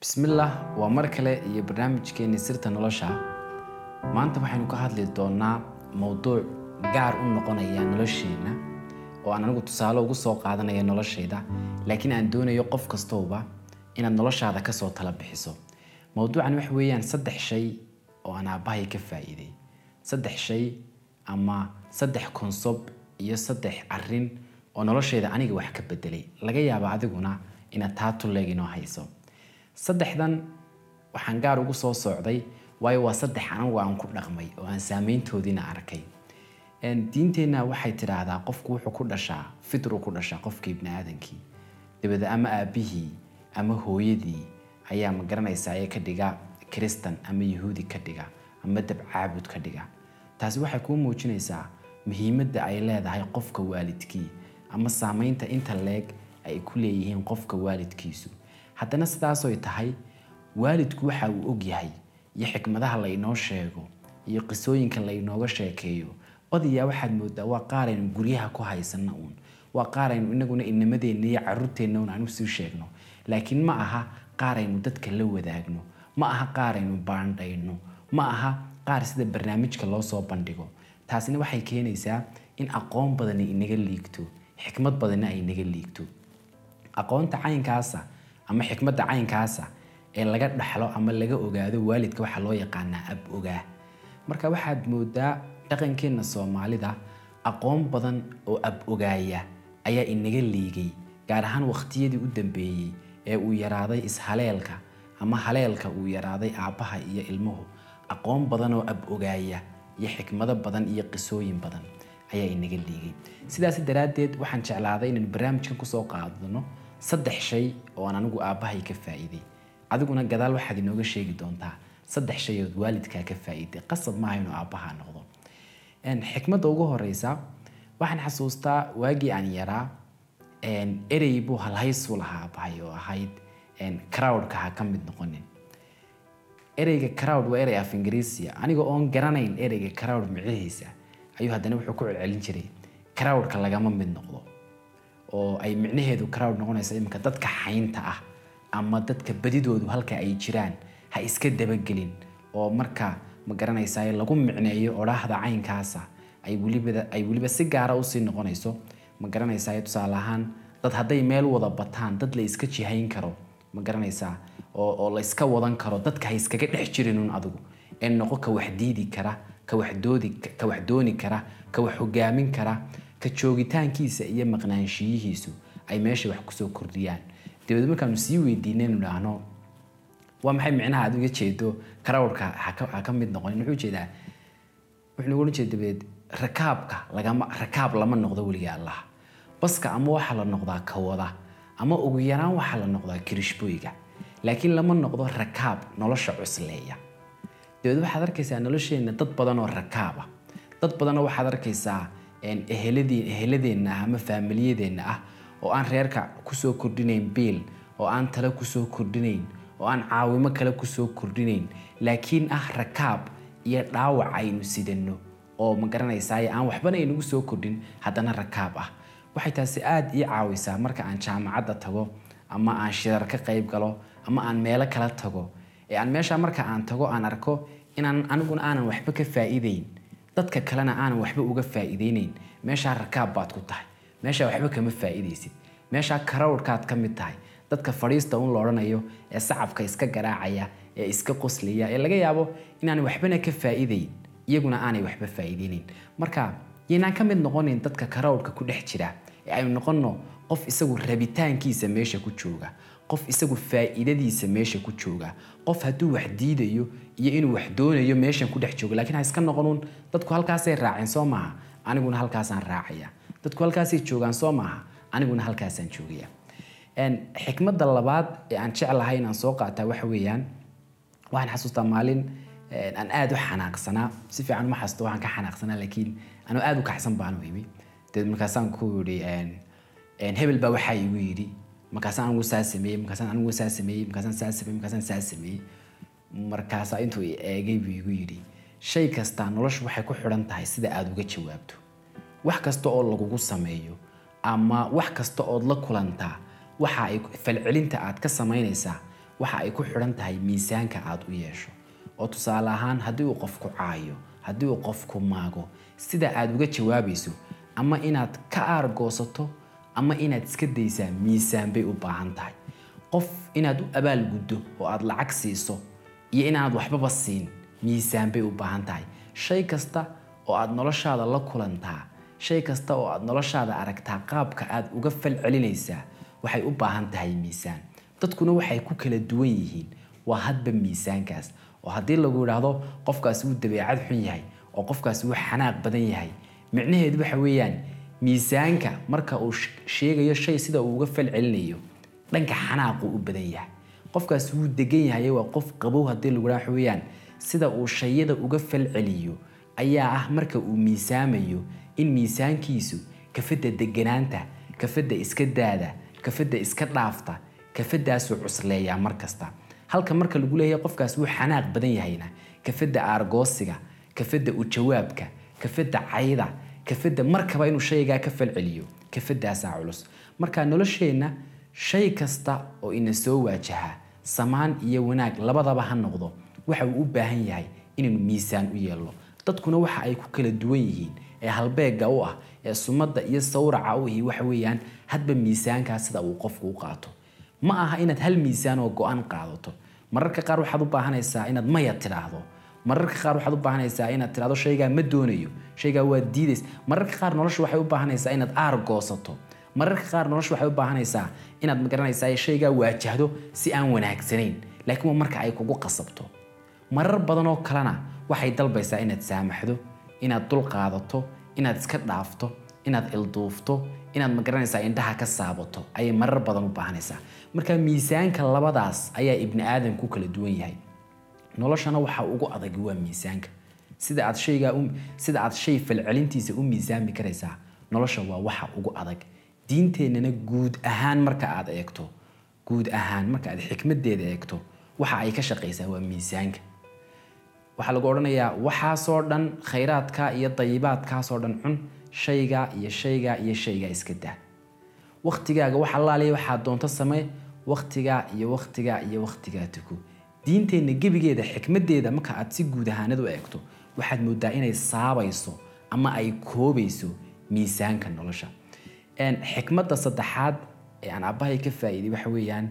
Bismillah waa mar kale iyo barnaamijkeena sirta nolosha. Maanta waxaynu ka hadli doonaa mowduuc gaar u noqonaya nolosheena oo aan anigu tusaale ugu soo qaadanaya noloshayda, laakiin aan doonayo qof kastooba inaad noloshaada ka soo tala bixiso. Mowduucan wax weeyaan 3 shay oo aan aabahay ka faa'iiday. 3 shay ama 3 concept iyo 3 arrin oo noloshayda aniga wax ka bedelay. Laga yaabo adiguna inaad taa tuleegino hayso. 3dan waxaan gaar ugu soo socday waayo waa 3 anigu aan ku dhaqmay oo aan saameyntoodina arkay. Diinteena waxay tiraahdaa qofku wuxuu ku dhashaa fitru ku dhashaa qofkii ibn aadankii. Dibadda ama aabihii ama hooyadii ayaa ma garanaysaa ay ka dhiga Kristan ama Yahuudi ka dhiga ama dab caabud ka dhiga. Taasi waxay ku muujinaysaa muhiimadda ay leedahay qofka waalidkii ama saameynta inta leeg ay ku leeyihiin qofka waalidkiisu. haddana sidaas oo tahay waalidku waxa uu og yahay iyo xikmadaha la inoo sheego iyo qisooyinka la inooga sheekeeyo badiyaa waxaad moodaa waa qaaraynu guryaha ku haysana waa qaaraynu inaguna inamadeenna iyo carruurteenna aanu sii sheegno, laakiin ma aha qaaraynu dadka la wadaagno, ma aha qaaraynu baandhayno, ma aha qaar sida barnaamijka loo soo bandhigo. taasina waxay keenaysaa in aqoon badan inaga liigto, xikmad badan ay inaga liigto. aqoonta caynkaasa ama xikmadda caynkaasa ee laga dhaxlo ama laga ogaado waalidka waxa loo yaqaanaa ab ogaa. Marka waxaad moodaa dhaqankeena Soomaalida aqoon badan oo ab ogaaya ayaa inaga liigay, gaar ahaan waqtiyadii u dambeeyay ee uu yaraaday ishaleelka ama haleelka uu yaraaday aabaha iyo ilmuhu. aqoon badan oo ab ogaaya iyo xikmado badan iyo qisooyin badan ayaa inaga liigay. sidaas daraadeed waxaan jeclaaday inaan barnaamijkan ku soo qaadano 3 shay oo aan anigu aabahay ka faa'iiday. adiguna gadaal waxaad inooga sheegi doontaa 3 shay oo waalidka ka faa'iiday. qasab ma hayno aabaha noqdo. xikmadda ugu horeysa waxaan xasuustaa waagii aan yaraa erey buu halhays u lahaa aabahay oo ahayd crowdka ha ka mid noqonin. ereyga crowd waa erey af Ingiriisi aniga oon garanayn ereyga crowd micihiisa ayuu haddana wuxuu ku celcelin jiray crowdka lagama mid noqdo, oo ay micnaheedu crowd noqonaysa iminka dadka xaynta ah ama dadka badidoodu halka ay jiraan ha iska dabagelin, oo marka ma garanaysaa lagu micneeyo oraahda caynkaasa ay waliba si gaar ah u sii noqonayso. ma garanaysaa tusaale ahaan dad hadday meel wada bataan dad la iska jihayn karo, ma garanaysaa oo la iska wadan karo, dadka ha iskaga dhex jirin adigu ee noqo ka wax diidi kara, ka wax dooni kara, ka wax hogaamin kara, ka joogitaankiisa iyo maqnaanshiyihiisu ay meesha wax ku soo kordhiyaan. dibadda markaanu sii weydiinaynu dhaahno waa maxay micnaha aad uga jeedo crowdka ha ka mid noqon, wuxuu jeedaa wuxuu ugu jeedaa rakaab lama noqdo weliga Allah. baska ama waxa la noqdaa ka wada ama ugu yaraan waxa la noqdaa kirishbooyga, laakiin lama noqdo rakaab nolosha cusleeya. dibadda waxaad arkaysaa nolosheena dad badan oo rakaaba, dad badan oo waxaad arkaysaa eheladeena ama faamiliyadeenna ah oo aan reerka ku soo kordhinayn biil, oo aan tala ku soo kordhinayn, oo aan caawimo kale ku soo kordhinayn, laakiin rakaab iyo dhaawac aynu sidano oo ma garanaysaa aan waxbana inagu soo kordhin haddana rakaab ah. waxay taasi aad ii caawisaa marka aan jaamacadda tago ama aan shirar ka qayb galo ama aan meelo kala tago ee aan meesha marka aan tago aan arko inaan aniguna aanan waxba ka faa'iideyn, dadka kalena aanan waxba uga faa'iideynayn. meesha rakaab baad ku tahay, meesha waxba kama faa'iideysid, meesha crowdkaad ka mid tahay, dadka fadhiista la oranayo ee sacabka iska garaacaya ee iska qoslaya ee laga yaabo inaan waxbana ka faa'iideyn iyaguna aanay waxba faa'iideynayn. marka inaan ka mid noqonin dadka crowdka ku dhex jira ee aynu noqono qof isagu rabitaankiisa meesha ku jooga, qof isagu faa'iidadiisa meesha ku jooga, qof hadduu wax diidayo iyo inuu wax doonayo meeshan ku dhex jooga, laakiin ha iska noqonin dadku halkaasay raaceen soo maaha aniguna halkaasaan raacaya, dadku halkaasay joogaan soo maaha aniguna halkaasaan joogaya. xikmadda labaad ee aan jeclahay inaan soo qaataa waxa weeyaan waxaan xasuustaa maalin aan aad u xanaaqsanaa, si fiican uma xasuusto waxaan ka xanaaqsanaa, laakiin anoo aad u kacsan baan u imi. markaasaan ku yidhi hebel baa waxaa igu yidhi, markaasaan anigu saa sameeyey, markaasaan anigu saa sameeyey, markaasaan saa sameeyey, markaasaan saa sameeyey. markaasaa intuu eegay buu igu yidhi shay kasta noloshu waxay ku xidhan tahay sida aad uga jawaabto. wax kasta oo lagugu sameeyo ama wax kasta oo la kulantaa waxa ay falcelinta aad ka samaynaysaa waxa ay ku xiran tahay miisaanka aad u yeesho. oo tusaale ahaan haddii uu qofku caayo, haddii uu qofku maago, sida aad uga jawaabayso ama inaad ka aargoosato ama inaad iska daysaa miisaan bay u baahan tahay. qof inaad u abaal guddo oo aad lacag siiso iyo inaad waxbaba siin miisaan bay u baahan tahay. shay kasta oo aad noloshaada la kulantaa, shay kasta oo aad noloshaada aragtaa qaabka aad uga falcelinaysaa waxay u baahan tahay miisaan. dadkuna waxay ku kala duwan yihiin waa hadba miisaankaas. oo haddii lagu yiraahdo qofkaas uu dabeecad xun yahay oo qofkaas uu xanaaq badan yahay, micnaheedu waxa weeyaan miisaanka marka uu sheegayo shay sida uu uga falcelinayo dhanka xanaaqu u badan yahay. qofkaas uu degan yahay waa qof qabow haddii lagu yiraahdo weeyaan sida uu shayada uga falceliyo ayaa ah marka uu miisaamayo in miisaankiisu kafada deganaanta, kafada iska daada, kafada iska dhaafta, kafadaas uu cusleeyaa markasta. halka marka lagu leeyahay qofkaas uu xanaaq badan yahayna kafada aargoosiga, kafada u jawaabka, kafada cayda, kafada markaba inuu shayga ka falceliyo, kafadaas culus. marka nolosheena shay kasta oo ina soo waajaha samaan iyo wanaag labadaba ha noqdo waxa uu u baahan yahay inuu miisaan u yeelo. dadkuna waxa ay ku kala duwan yihiin ee halbeega u ah ee sumada iyo sawraca u yahay waxa weeyaan hadba miisaanka sida uu qofku u qaato. ma aha inaad hal miisaan oo go'an qaadato. mararka qaar waxaad u baahanaysaa inaad maya tiraahdo, mararka qaar waxaad u baahanaysaa inaad tiraahdo shayga ma doonayo, shayga waa diidays. mararka qaar noloshu waxay u baahanaysaa inaad aargoosato, mararka qaar noloshu waxay u baahanaysaa inaad magaranaysaa shayga waajahdo si aan wanaagsanayn, laakiin marka ay kugu qasabto. marar badan oo kalena waxay dalbaysaa inaad saamaxdo, inaad dul qaadato, inaad iska dhaafto, inaad ilduufto, inaad magaranaysaa indhaha ka saabato ay marar badan u baahanaysaa. marka miisaanka labadaas ayaa ibni aadam ku kala duwan yahay. noloshana waxa ugu adag waa miisaanka. sida aad shay falcelintiisa u miisaami karaysaa nolosha waa waxa ugu adag. diinteennana guud ahaan marka aad eegto, guud ahaan marka aad xikmadeeda eegto waxa ay ka shaqeysaa waa miisaanka. waxa lagu oranayaa waxa soo dhan khayraadka iyo dayibaadka soo dhan cun, shayga iyo shayga iska daa. waqtigaaga waxa laaliyo waxa doonto samee, waqtiga tuku. diinteena gebigeeda xikmadeeda marka aad si guud ahaanad u eegto waxaad moodaa inay saabayso ama ay koobayso miisaanka nolosha. xikmadda saddexaad ee aan abahay ka faa'iiday waxa weeyaan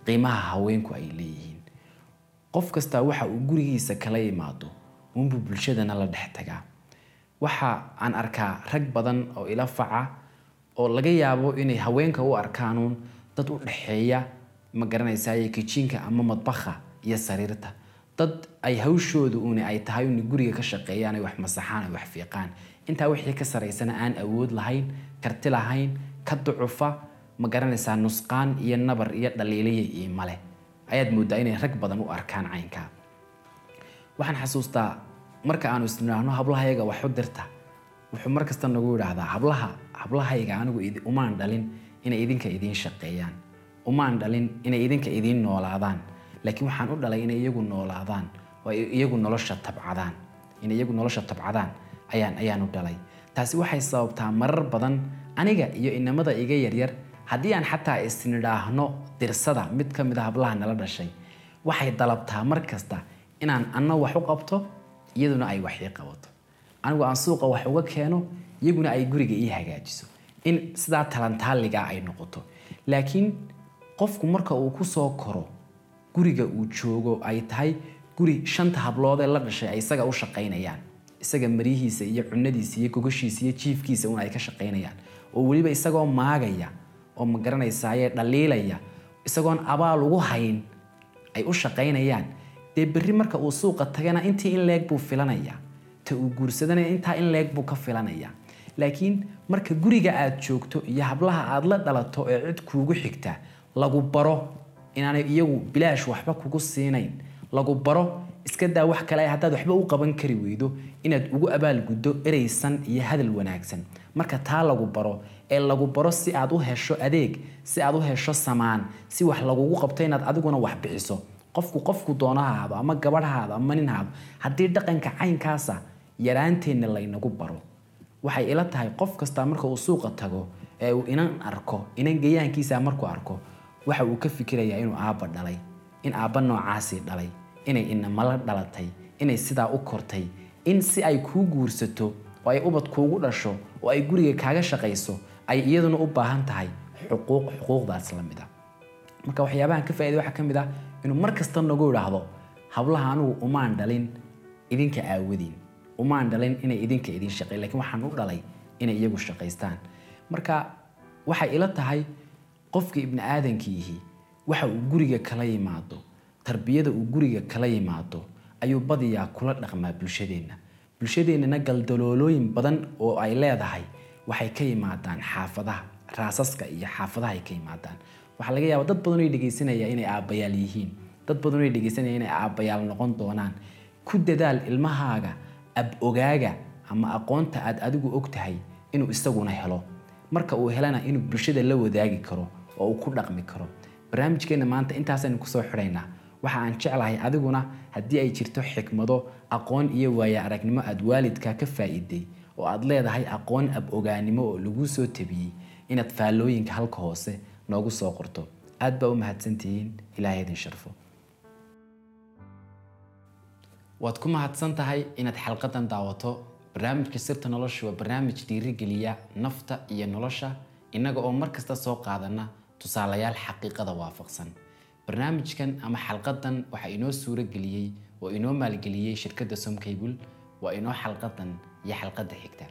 qiimaha haweenku ay leeyihiin. qof kasta waxa uu gurigiisa kala yimaado unbu bulshadana la dhex tagaa. waxa aan arkaa rag badan oo ila faca oo laga yaabo inay haweenka u arkaan dad u dhaxeeya ma garanaysaa kitchenka ama madbaxa iyo sariirta. dad ay hawshoodu ay tahay in guriga ka shaqeeyaan ay wax masaxaan ay wax fiiqaan. inta wixii ka sareysana aan awood lahayn, karti lahayn, ka ducufa ma garanaysaa nusqaan iyo nabar iyo dhaliilay iyo male. ayaad moodaa inay rag badan u arkaan caynka. waxaan xasuustaa marka aanu isnaano hablahayaga wax u dirta wuxuu markasta nagu yiraahdaa hablahayga anigu umaan dhalin inay idinka idin shaqeeyaan, umaan dhalin inay idinka idin noolaadaan, laakiin waxaan u dhalay inay iyagu noolaadaan oo iyagu nolosha tabcadaan ayaan u dhalay. taasi waxay sababtaa marar badan aniga iyo inamada iga yaryar haddii aan xataa isnidhaahno dirsada mid ka mid ah hablaha nala dhashay waxay dalabtaa markasta inaan anna wax u qabto iyaduna ay wax ii qabato. anigu aan suuqa wax uga keeno iyaguna ay guriga ii hagaajiso. in sidaa talantaaliga ay noqoto. laakiin qofku marka uu ku soo koro guriga uu joogo ay tahay guri shanta hablood ee la dhashay ay isaga u shaqeynayaan, isaga marihiisa iyo cunadiisa iyo gogashiisa iyo jiifkiisa ay ka shaqeynayaan, oo waliba isagoo maagaya oo ma garanaysaa dhaliilaya isagoon abaal ugu hayn ay u shaqeynayaan. dee berri marka uu suuqa tagana intii in leeg buu filanayaa, ta uu guursadana intaa in leeg buu ka filanayaa. laakiin marka guriga aad joogto iyo hablaha aad la dhalato ee cid kuugu xigta lagu baro inaanay iyagu bilaash waxba kugu siinayn, lagu baro iska daa wax kale haddaad waxba u qaban kari weydo inaad ugu abaal guddo ereysan iyo hadal wanaagsan. marka taa lagu baro si aad u hesho adeeg, si aad u hesho samaan, si wax lagugu qabto inaad adiguna wax bixiso. qofku doonaha ahaado ama gabadhaada ama nin ahaado haddii dhaqanka caynkaasa yaraanteena laynagu baro waxay ila tahay qof kasta marka uu suuqa tago ee uu inan gayaankiisa markuu arko waxa uu ka fikirayaa inuu aaba dhalay, in aabba noocaasi dhalay inay inamala dhalatay inay sidaa u kortay in si ay kuu guursato oo ay ubad kuugu dhasho oo ay guriga kaaga shaqayso ay iyaduna u baahan tahay xuquuqdaas la mid ah. marka waxyaabahan ka faa'iido waxa kamid ah inuu markasta nagu yiraahdo hablaha anigu umaan dhalin idinka aawadiin, umaan dhalin inay idinka idin shaqeeyaan, laakiin waxaan u dhalay inay iyagu shaqaystaan. marka waxay ila tahay qofka ibn aadankiihi waxa uu guriga kala yimaado, tarbiyada uu guriga kala yimaado ayuu badiyaa kula dhaqmaa bulshadeena galdaloolooyin badan oo ay leedahay waxay ka yimaadaan xaafadaha raasaska iyo xaafadaha ay ka yimaadaan. waxaa laga yaabaa dad badan oo dhageysanaya inay aabayaal yihiin, dad badan oo dhageysanaya inay aabayaal noqon doonaan. ku dadaal ilmahaaga ab ogaaga ama aqoonta aad adigu ogtahay inuu isaguna helo, marka uu helana inuu bulshada la wadaagi karo oo uu ku dhaqmi karo. barnaamijkeena maanta intaasaynu ku soo xidhaynaa. waxa aan jeclahay adiguna haddii ay jirto xikmado aqoon iyo waaya aragnimo aad waalidka ka faa'iiday oo aad leedahay aqoon ab ogaanimo oo lagu soo tabiyay inaad faallooyinka halka hoose noogu soo qorto. aad baa u mahadsantihiin. ilaahay idin sharfo. waad ku mahadsan tahay inaad xalqadan daawato. barnaamijka Sirta Nolosha waa barnaamij dhiirigeliya nafta iyo nolosha inaga oo markasta soo qaadana tusaalayaal xaqiiqada waafaqsan. barnaamijkan ama xalqadan waxa inoo suura geliyay oo inoo maalgeliyay shirkadda Somcable. waa inoo xalqadan iyo xalqada xigta.